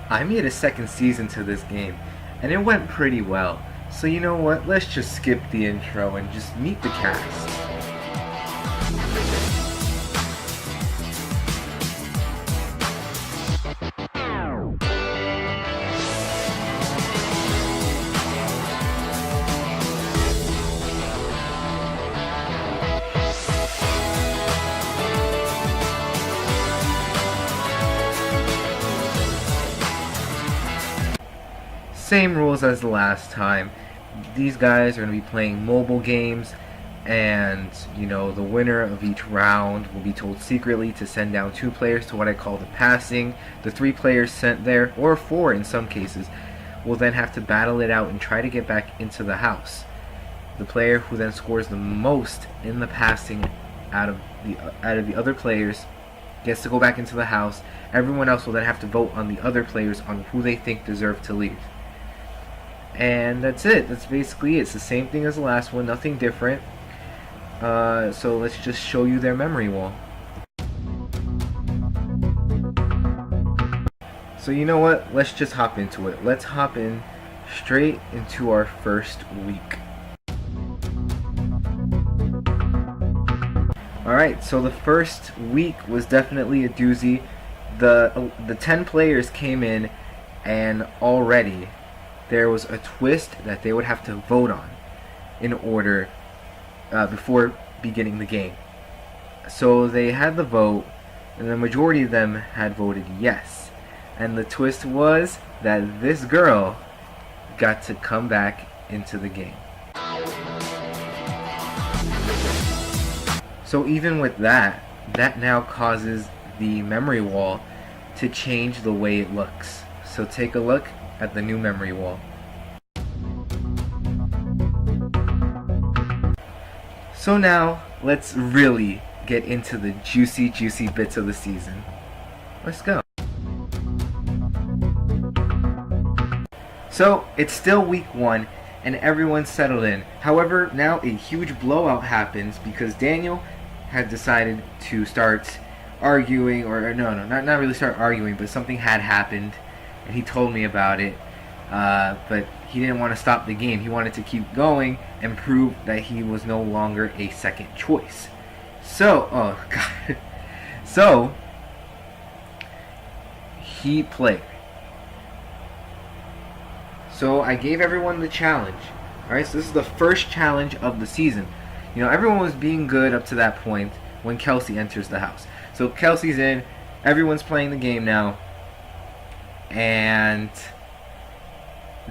I made a second season to this game, and it went pretty well. So you know what, let's just skip the intro and just meet the cast. Same rules as the last time. These guys are going to be playing mobile games, and you know, the winner of each round will be told secretly to send down 2 players to what I call the passing. The 3 players sent there, or 4 in some cases, will then have to battle it out and try to get back into the house. The player who then scores the most in the passing out of the other players gets to go back into the house. Everyone else will then have to vote on the other players on who they think deserve to leave. And that's it. That's basically it. It's the same thing as the last one, nothing different. So let's just show you their memory wall. So you know what? Let's just hop into it. Let's hop in straight into our first week. Alright, so the first week was definitely a doozy. The 10 players came in, and already there was a twist that they would have to vote on in order before beginning the game. So they had the vote, and the majority of them had voted yes. And the twist was that this girl got to come back into the game. So even with that, that now causes the memory wall to change the way it looks. So take a look at the new memory wall. So now, let's really get into the juicy bits of the season. Let's go. So, it's still week 1, and everyone's settled in. However, now a huge blowout happens because Daniel had decided to start arguing, or not really start arguing, but something had happened, and he told me about it. But he didn't want to stop the game. He wanted to keep going and prove that he was no longer a second choice. So, oh god. So, he played. So I gave everyone the challenge. Alright, so this is the first challenge of the season. You know, everyone was being good up to that point when Kelsey enters the house. So Kelsey's in, everyone's playing the game now, and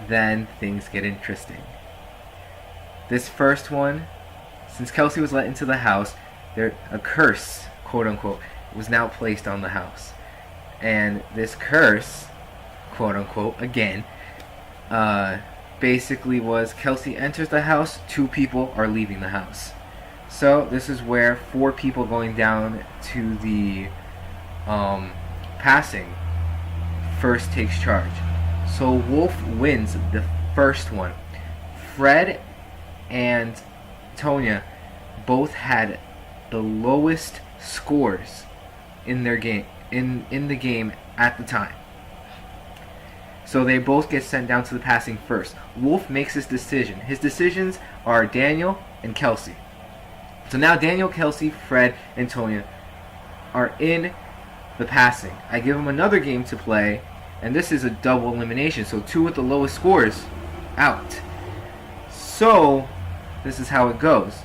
then things get interesting. This first one, since Kelsey was let into the house, a curse, quote unquote, was now placed on the house. And this curse, quote unquote, again, basically was Kelsey enters the house, 2 people are leaving the house. So this is where 4 people going down to the passing first takes charge. So Wolf wins the first one. Fred and Tonya both had the lowest scores in their game in the game at the time. So they both get sent down to the passing first. Wolf makes his decision. His decisions are Daniel and Kelsey. So now Daniel, Kelsey, Fred, and Tonya are in the passing. I give them another game to play, and this is a double elimination. So 2 with the lowest scores out. So this is how it goes.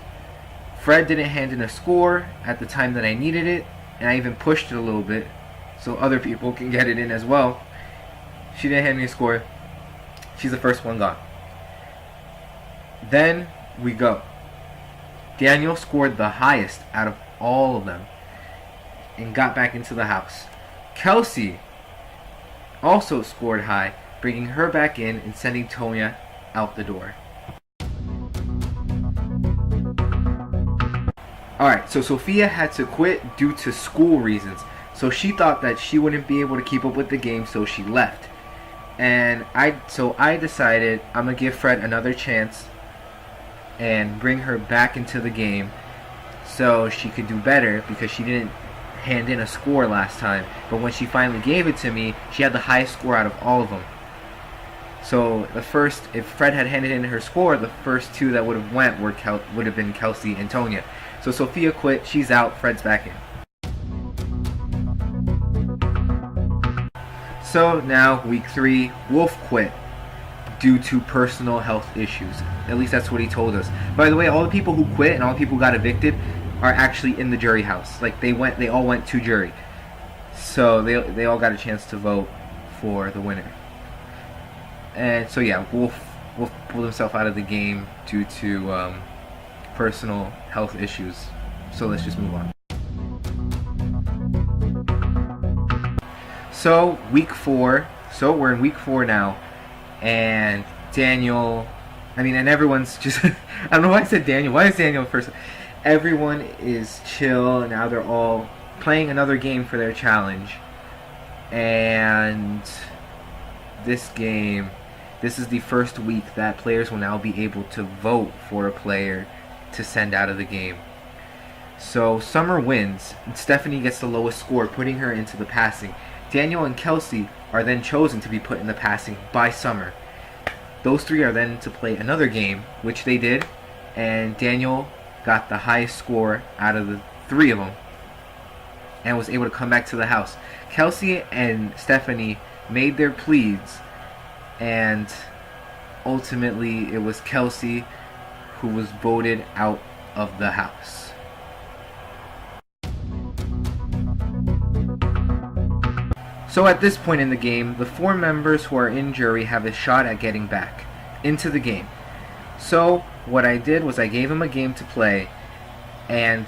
Fred didn't hand in a score at the time that I needed it, and I even pushed it a little bit so other people can get it in as well. She didn't hand me a score. She's the first one gone. Then we go. Daniel scored the highest out of all of them and got back into the house. Kelsey also scored high, bringing her back in and sending Tonya out the door. Alright, so Sophia had to quit due to school reasons. So she thought that she wouldn't be able to keep up with the game, so she left. And I decided I'm going to give Fred another chance and bring her back into the game so she could do better, because she didn't hand in a score last time, but when she finally gave it to me, she had the highest score out of all of them. So if Fred had handed in her score, the first two that would have went would have been Kelsey and Tonya. So Sophia quit, she's out, Fred's back in. So now week 3, Wolf quit due to personal health issues. At least that's what he told us. By the way, all the people who quit and all the people who got evicted are actually in the jury house. Like they all went to jury. So they all got a chance to vote for the winner. And so yeah, Wolf pulled himself out of the game due to personal health issues. So let's just move on. So week 4. So we're in week 4 now, and and everyone's just I don't know why I said Daniel. Why is Daniel first? Everyone is chill now. They're all playing another game for their challenge, and this is the first week that players will now be able to vote for a player to send out of the game. So Summer wins, and Stephanie gets the lowest score, putting her into the passing. Daniel and Kelsey are then chosen to be put in the passing by Summer. Those 3 are then to play another game, which they did, and Daniel got the highest score out of the 3 of them and was able to come back to the house. Kelsey and Stephanie made their pleads, and ultimately it was Kelsey who was voted out of the house. So at this point in the game, the 4 members who are in jury have a shot at getting back into the game. So what I did was I gave them a game to play, and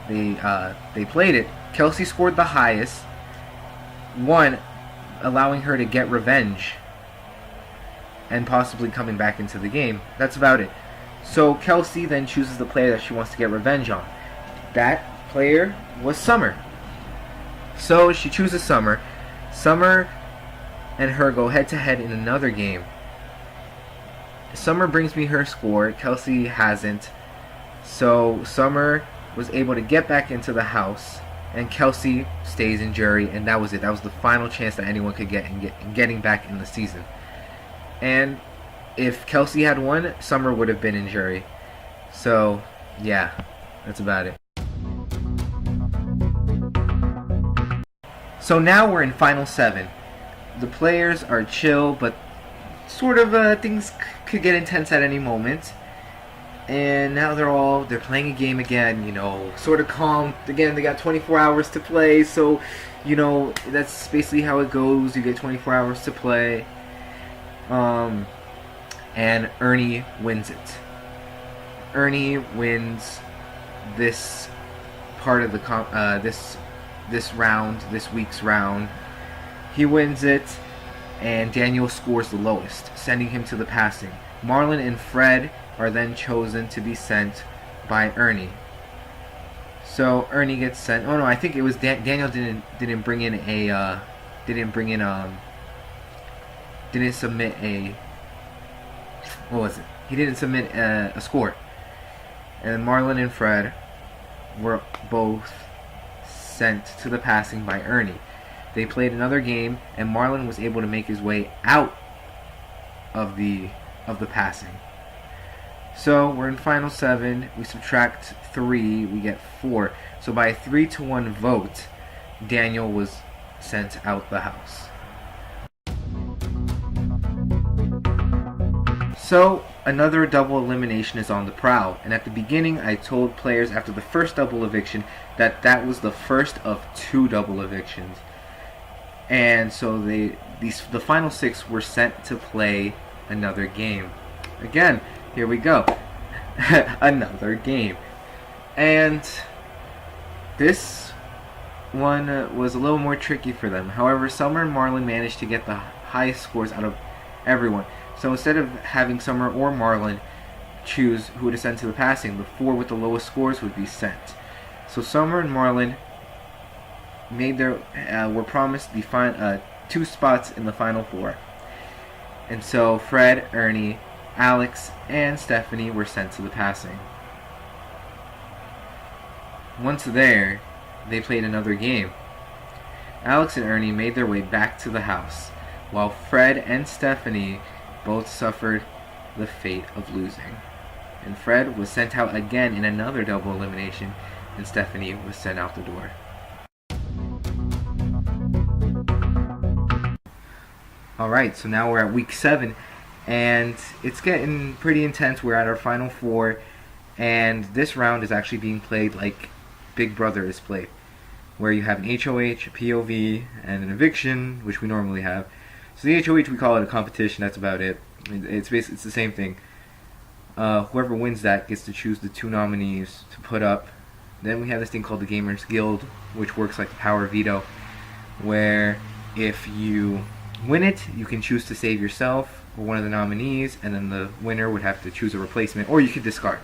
they played it. Kelsey scored the highest, allowing her to get revenge and possibly coming back into the game. That's about it. So Kelsey then chooses the player that she wants to get revenge on. That player was Summer. So she chooses Summer. Summer and her go head to head in another game. Summer brings me her score, Kelsey hasn't. So Summer was able to get back into the house, and Kelsey stays in jury, and that was it. That was the final chance that anyone could get in getting back in the season. And if Kelsey had won, Summer would have been in jury. So yeah, that's about it. So now we're in Final 7. The players are chill, but sort of things could get intense at any moment. And now they're playing a game again, sort of calm. Again, they got 24 hours to play, so, that's basically how it goes. You get 24 hours to play. And Ernie wins it. Ernie wins this part of the this week's round. He wins it, and Daniel scores the lowest, sending him to the passing. Marlon and Fred are then chosen to be sent by Ernie. So Ernie gets sent. Oh no, I think it was Daniel didn't submit a what was it? He didn't submit a score. And Marlon and Fred were both sent to the passing by Ernie. They played another game, and Marlon was able to make his way out of the passing. So we're in Final 7. We subtract 3, we get 4. So by a 3-1 vote, Daniel was sent out the house. So another double elimination is on the prowl, and at the beginning I told players after the first double eviction that was the first of 2 double evictions. And so the final 6 were sent to play another game. Again, here we go. Another game. And this one was a little more tricky for them. However, Summer and Marlon managed to get the highest scores out of everyone. So instead of having Summer or Marlon choose who to send to the passing, the 4 with the lowest scores would be sent. So Summer and Marlon were promised the 2 spots in the final 4. And so Fred, Ernie, Alex, and Stephanie were sent to the passing. Once there, they played another game. Alex and Ernie made their way back to the house, while Fred and Stephanie both suffered the fate of losing. And Fred was sent out again in another double elimination, and Stephanie was sent out the door. Alright, so now we're at week 7, and it's getting pretty intense. We're at our final 4, and this round is actually being played like Big Brother is played, where you have an HOH, a POV, and an eviction, which we normally have. So the HOH, we call it a competition, that's about it. It's basically, it's the same thing. Whoever wins that gets to choose the 2 nominees to put up. Then we have this thing called the Gamers Guild, which works like the power veto, where if you win it, you can choose to save yourself or one of the nominees, and then the winner would have to choose a replacement, or you could discard.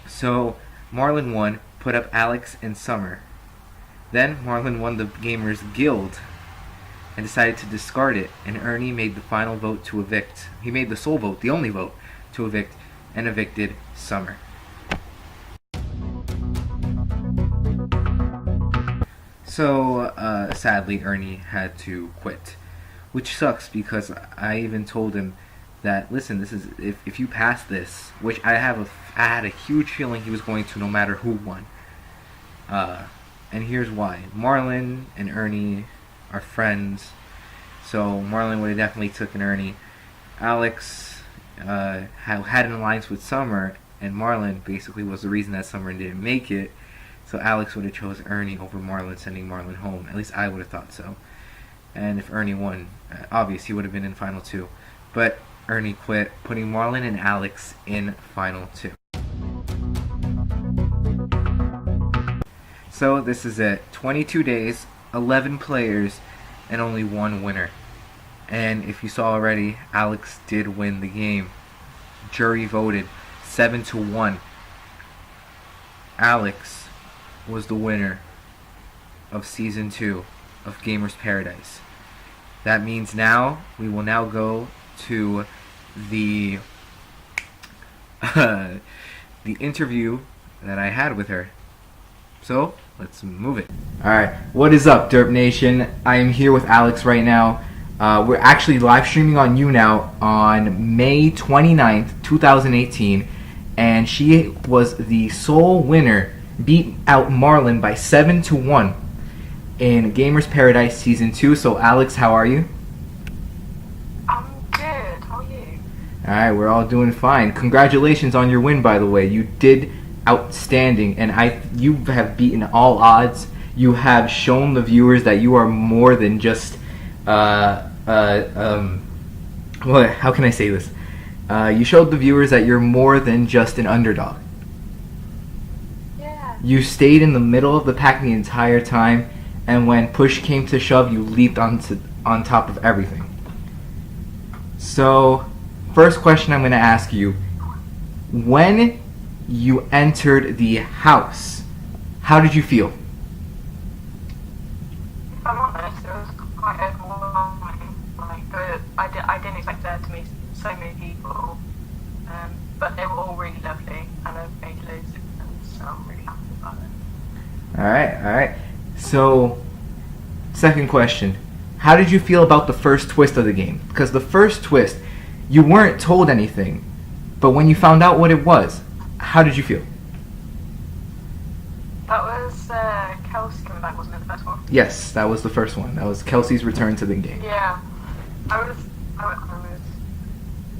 So Marlon won, put up Alex and Summer. Then Marlon won the Gamers Guild and decided to discard it, and Ernie made the final vote to evict. He made the sole vote, the only vote, to evict, and evicted Summer. So, sadly, Ernie had to quit, which sucks because I even told him that, listen, this is if you pass this, which I had a huge feeling he was going to, no matter who won. And here's why: Marlon and Ernie are friends, so Marlon would have definitely taken Ernie. Alex had an alliance with Summer, and Marlon basically was the reason that Summer didn't make it. So Alex would have chose Ernie over Marlon, sending Marlon home. At least I would have thought so. And if Ernie won, obviously he would have been in Final 2. But Ernie quit, putting Marlon and Alex in Final 2. So this is it. 22 days, 11 players, and only 1 winner. And if you saw already, Alex did win the game. Jury voted 7-1. Alex was the winner of Season 2 of Gamers Paradise. That means now, we will now go to the the interview that I had with her. So, let's move it. Alright, what is up, Derp Nation? I am here with Alex right now. We're actually live streaming on YouNow on May 29th, 2018, and she was the sole winner, beat out Marlon by 7-1 in Gamers Paradise Season 2. So, Alex, how are you? I'm good. How are you? Alright, we're all doing fine. Congratulations on your win, by the way. You did outstanding, and you have beaten all odds. You have shown the viewers that you are more than just well, how can I say this? You showed the viewers that you're more than just an underdog. Yeah. You stayed in the middle of the pack the entire time, and when push came to shove, you leaped on top of everything. So, first question I'm going to ask you: when you entered the house, how did you feel? If I'm honest, it was quite overwhelming. I didn't expect there to meet so many people, but they were all really lovely, and I've made loads of friends, so I'm really happy about it. Alright. So, second question. How did you feel about the first twist of the game? Because the first twist, you weren't told anything, but when you found out what it was, how did you feel? That was Kelsey coming back, wasn't it, the first one? Yes, that was the first one. That was Kelsey's return to the game. Yeah. I was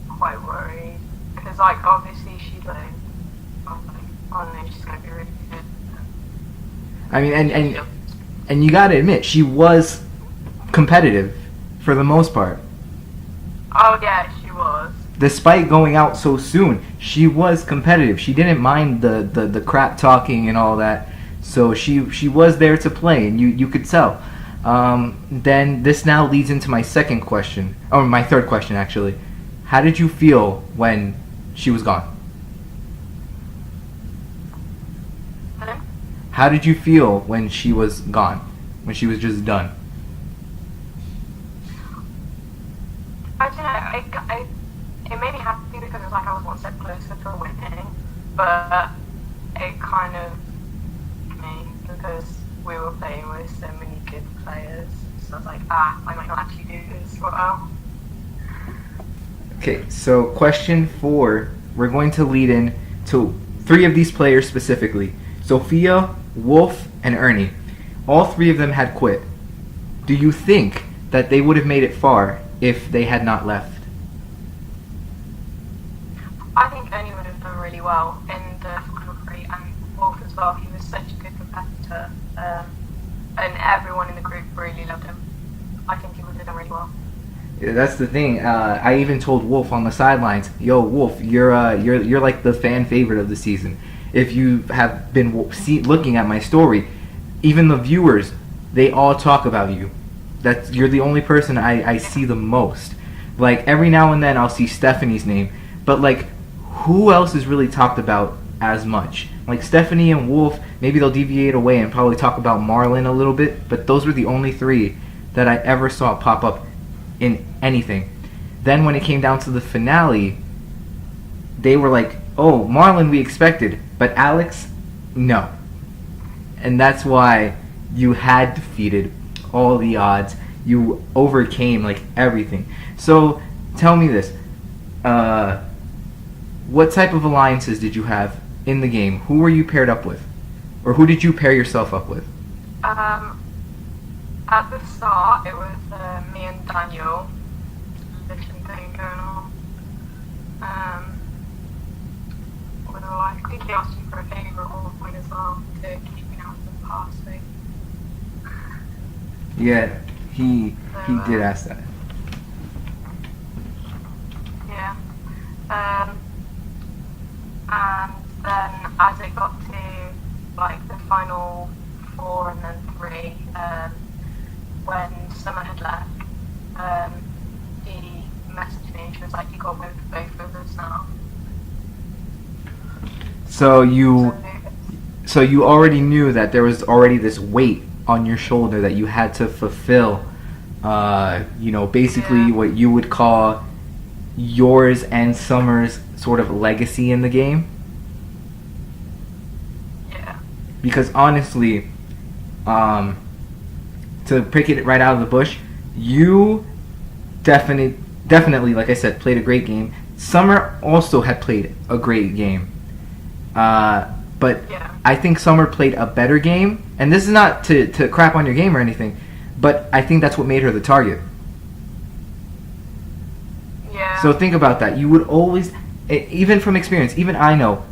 quite worried, because, like, obviously she's like, oh no, she's going to be really good. I mean, and you gotta admit, she was competitive for the most part. Oh yeah, she was. Despite going out so soon, she was competitive. She didn't mind the crap talking and all that. So she was there to play, and you could tell. Then this now leads into my second question, or my third question actually. How did you feel when she was gone? Hello? How did you feel when she was gone? When she was just done? I don't know, it made me happy because it was like I was one step closer to winning, but it kind of because we were playing with so many good players. So I was like, I might not actually do this well. Okay, so question 4, we're going to lead in to 3 of these players specifically. Sophia, Wolf, and Ernie. All 3 of them had quit. Do you think that they would have made it far if they had not left? I think Ernie would have done really well in the final 3, and Wolf as well. He was such a good competitor, and everyone in the group really loved him. I think he would have done really well. Yeah, that's the thing. I even told Wolf on the sidelines, "Yo, Wolf, you're like the fan favorite of the season. If you have been looking at my story, even the viewers, they all talk about you. You're the only person I see the most. Like every now and then I'll see Stephanie's name, but like who else is really talked about as much? Like Stephanie and Wolf, maybe they'll deviate away and probably talk about Marlon a little bit, but those were the only 3 that I ever saw pop up in anything. Then when it came down to the finale, they were like, oh, Marlon we expected, but Alex, no. And that's why you had defeated all the odds. You overcame like everything. So tell me this. What type of alliances did you have in the game? Who were you paired up with? Or who did you pair yourself up with? At the start, it was me and Daniel. Different thing going on. Although I think he asked me for a favourite Wolf win as well to keep me out of the past thing. Yeah, he did ask that. Yeah. And then as it got to like the final 4 and then 3, when Summer had left, he messaged me and she was like, you got both of us now. So you already knew that there was already this weight on your shoulder that you had to fulfill, basically what you would call yours and Summer's sort of legacy in the game. Yeah. Because honestly, to pick it right out of the bush, you definitely, like I said, played a great game. Summer also had played a great game. But Yeah. I think Summer played a better game, and this is not to crap on your game or anything, but I think that's what made her the target. Yeah. So think about that. You would always, even from experience, even I know,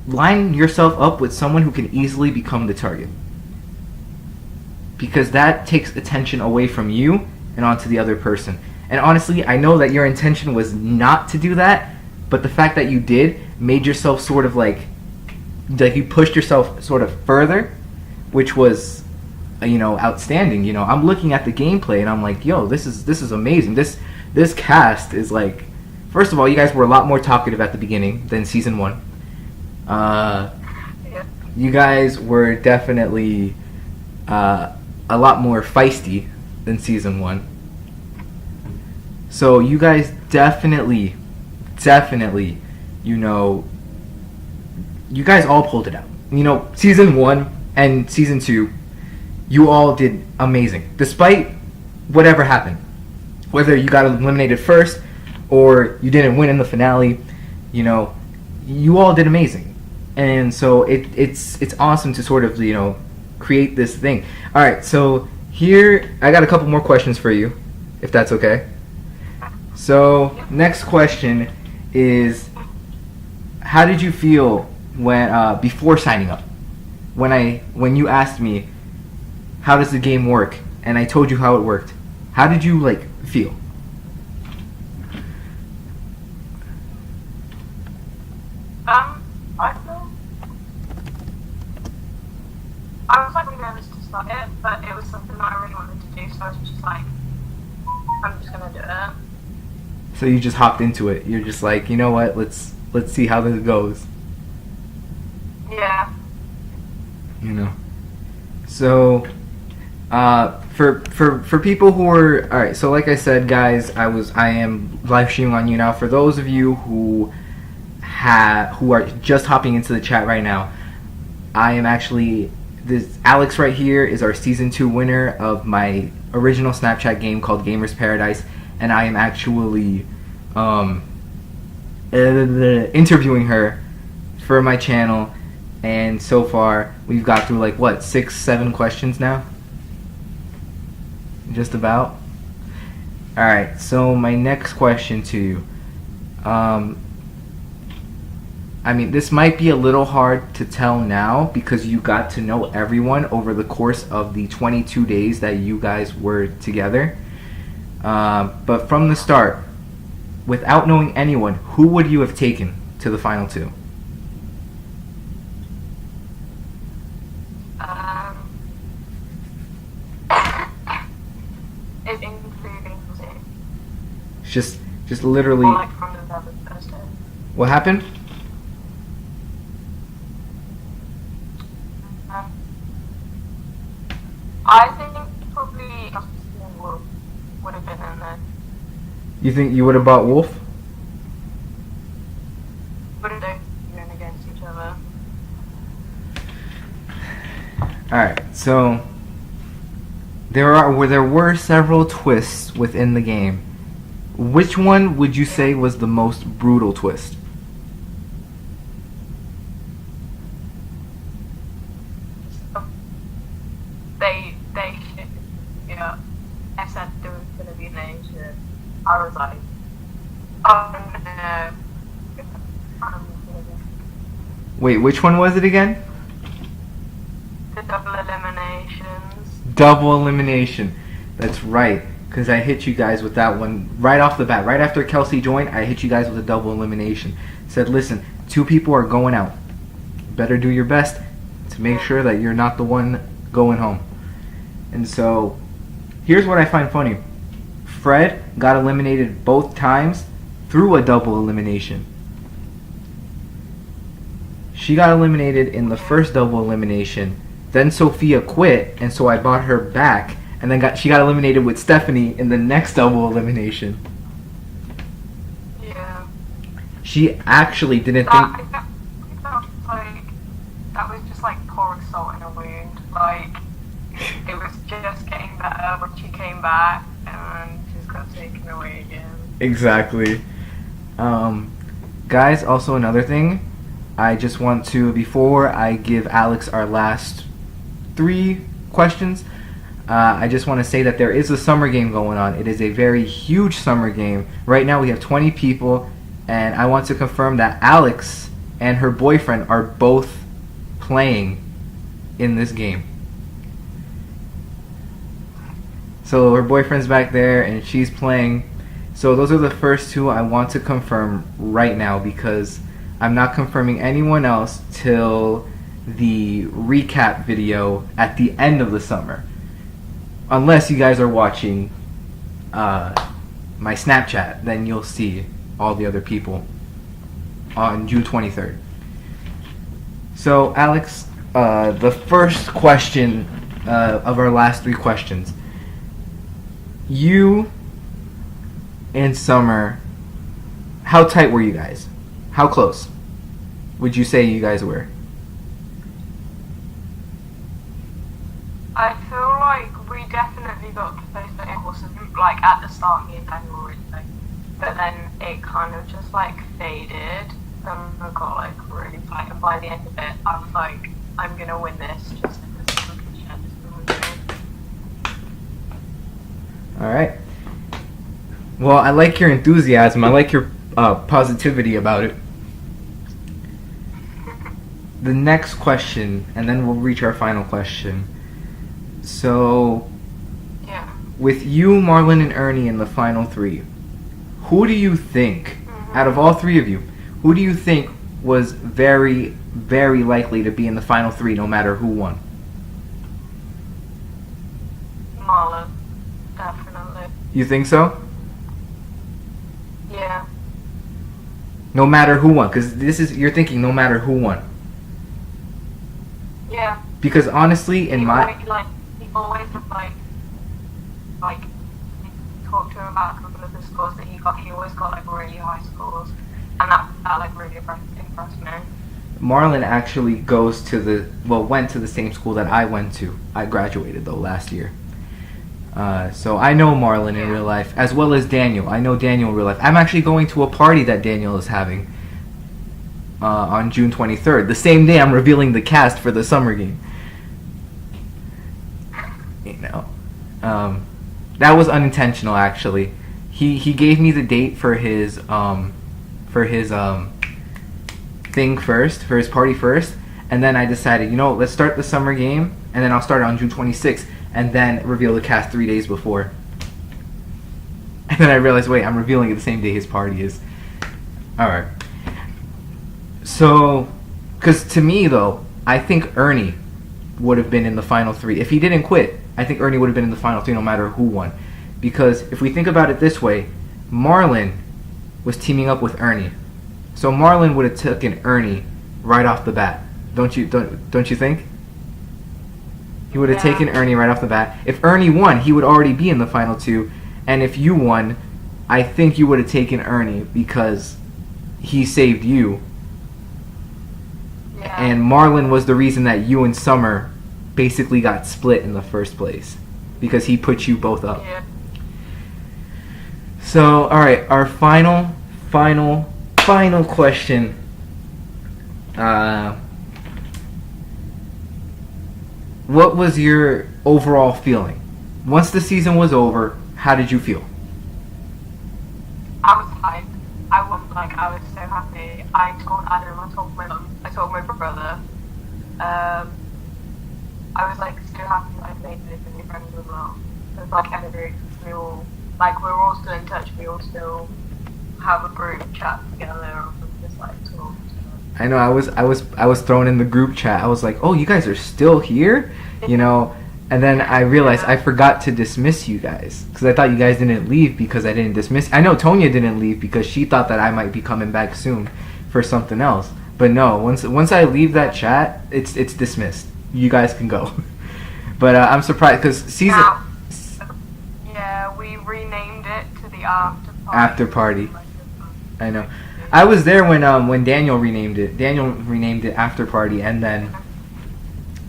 line yourself up with someone who can easily become the target. Because that takes attention away from you and onto the other person. And honestly, I know that your intention was not to do that, but the fact that you did made yourself sort of like you pushed yourself sort of further, which was outstanding. I'm looking at the gameplay and I'm like, yo, this is amazing. This cast is like, first of all, you guys were a lot more talkative at the beginning than season 1. Yeah. You guys were definitely a lot more feisty than season 1. So you guys definitely, you guys all pulled it out. Season 1 and season 2, you all did amazing. Despite whatever happened. Whether you got eliminated first or you didn't win in the finale, you all did amazing. And so it's awesome to sort of, create this thing. Alright, so here, I got a couple more questions for you, if that's okay. So, next question is, how did you feel when before signing up? When you asked me, how does the game work? And I told you how it worked. How did you, feel? I was really nervous to start it, but it was something that I really wanted to do, so I was just like, I'm just gonna do it. So you just hopped into it. You're just like, you know what? Let's see how this goes. Yeah. So, for people who are all right. So like I said, guys, I am live streaming on you now. For those of you who are just hopping into the chat right now, I am actually this Alex right here is our season 2 winner of my original Snapchat game called Gamers Paradise, and I am actually interviewing her for my channel. And so far we've got through like what, 6-7 questions now, just about. All right, so my next question to you, I mean, this might be a little hard to tell now because you got to know everyone over the course of the 22 days that you guys were together. But from the start, without knowing anyone, who would you have taken to the final 2? Is including music. Just literally. Or like from the very first day. What happened? I think probably would have been in there. You think you would have bought Wolf? Would have been against each other. Alright, so there were several twists within the game. Which one would you say was the most brutal twist? I said there was going to be an Asian. I was like, oh no. Wait, which one was it again? The double eliminations. Double elimination. That's right, because I hit you guys with that one right off the bat. Right after Kelsey joined, I hit you guys with a double elimination. Said, listen, 2 people are going out. Better do your best to make sure that you're not the one going home. And so, here's what I find funny. Fred got eliminated both times through a double elimination. She got eliminated in the first double elimination. Then Sophia quit, and so I brought her back. And then she got eliminated with Stephanie in the next double elimination. Yeah. She actually didn't think... That was just like pouring salt in a wound. Like, it was just getting better when she came back, and she just got taken away again. Exactly. Guys, also another thing. I just want to, before I give Alex our last 3 questions, I just want to say that there is a summer game going on. It is a very huge summer game. Right now we have 20 people, and I want to confirm that Alex and her boyfriend are both playing in this game. So her boyfriend's back there, and she's playing. So those are the first 2 I want to confirm right now, because I'm not confirming anyone else till the recap video at the end of the summer. Unless you guys are watching my Snapchat, then you'll see all the other people on June 23rd. So, Alex, the first question of our last 3 questions. You and Summer, how tight were you guys? How close would you say you guys were? I feel like we definitely got close, but it wasn't like at the start me and Daniel were really close. But then it kind of just like faded, and I got like really tight, and by the end of it I was like, I'm gonna win this just because I'm gonna share this with you. Alright. Well, I like your enthusiasm. I like your positivity about it. The next question, and then we'll reach our final question. So, yeah. With you, Marlon, and Ernie in the final 3, who do you think, out of all 3 of you, who do you think was very, very likely to be in the final 3 no matter who won? Marlon, definitely. You think so? Yeah. No matter who won, because you're thinking no matter who won. Yeah. Because honestly, in my... He always like, you talk to him about a couple of the scores that he got, he always got like really high scores. And that like really impressed me. Marlon actually went to the same school that I went to. I graduated though last year. So I know Marlon in real life, as well as Daniel. I know Daniel in real life. I'm actually going to a party that Daniel is having on June 23rd. The same day I'm revealing the cast for the summer game. You know, that was unintentional actually. He gave me the date for his thing first, for his party first, and then I decided, let's start the summer game, and then I'll start it on June 26th, and then reveal the cast 3 days before. And then I realized, wait, I'm revealing it the same day his party is. Alright. So, because to me, though, I think Ernie would have been in the final 3. If he didn't quit, I think Ernie would have been in the final 3 no matter who won. Because if we think about it this way, Marlon was teaming up with Ernie. So Marlon would have taken Ernie right off the bat. Don't you think? He would have taken Ernie right off the bat. If Ernie won, he would already be in the final 2. And if you won, I think you would have taken Ernie because he saved you. Yeah. And Marlon was the reason that you and Summer basically got split in the first place. Because he put you both up. Yeah. So, alright, our final question. What was your overall feeling? Once the season was over, how did you feel? I was hyped. I was so happy. I told Adam, I told my mum, I told my brother. I was so happy that I made this with my friends as well. It was every we all we're all still in touch. We all still have a group chat together. Just talk. I know. I was thrown in the group chat. I was like, oh, you guys are still here, And then I realized I forgot to dismiss you guys because I thought you guys didn't leave because I didn't dismiss. I know Tonya didn't leave because she thought that I might be coming back soon for something else. But no, once I leave that chat, it's dismissed. You guys can go. But I'm surprised because season. Yeah, we renamed it to the after party. After party. I know. I was there when Daniel renamed it. Daniel renamed it After Party, and then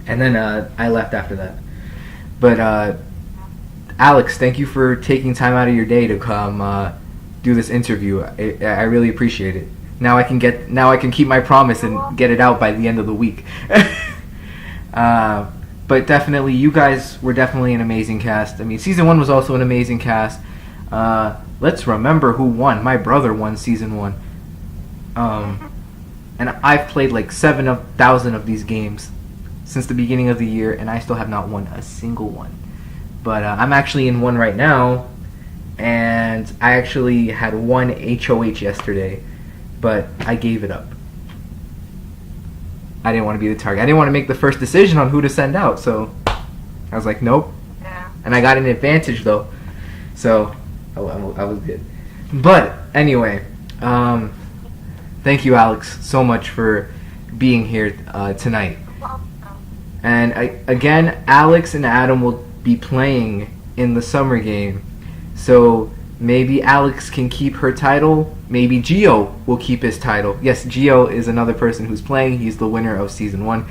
I left after that. But Alex, thank you for taking time out of your day to come do this interview. I really appreciate it. Now I can keep my promise and get it out by the end of the week. But definitely, you guys were definitely an amazing cast. I mean, season 1 was also an amazing cast. Let's remember who won. My brother won season 1. And I've played 7,000 of these games since the beginning of the year, and I still have not won a single one. But I'm actually in one right now, and I actually had one HOH yesterday, but I gave it up. I didn't want to be the target. I didn't want to make the first decision on who to send out, so I was like, nope. Yeah. And I got an advantage, though, so I was good. But anyway, thank you, Alex, so much for being here tonight. And again, Alex and Adam will be playing in the summer game, so maybe Alex can keep her title. Maybe Gio will keep his title. Yes, Gio is another person who's playing. He's the winner of season 1.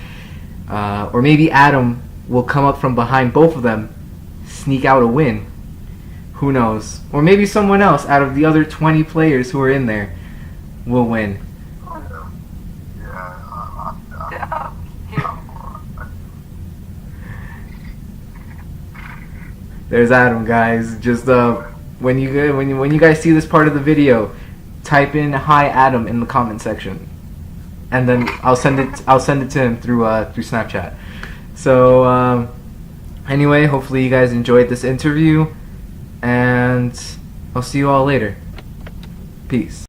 Or maybe Adam will come up from behind both of them, sneak out a win. Who knows? Or maybe someone else out of the other 20 players who are in there will win. There's Adam, guys. Just when you guys see this part of the video, type in "Hi Adam" in the comment section, and then I'll send it to him through Snapchat. So anyway, hopefully you guys enjoyed this interview, and I'll see you all later. Peace.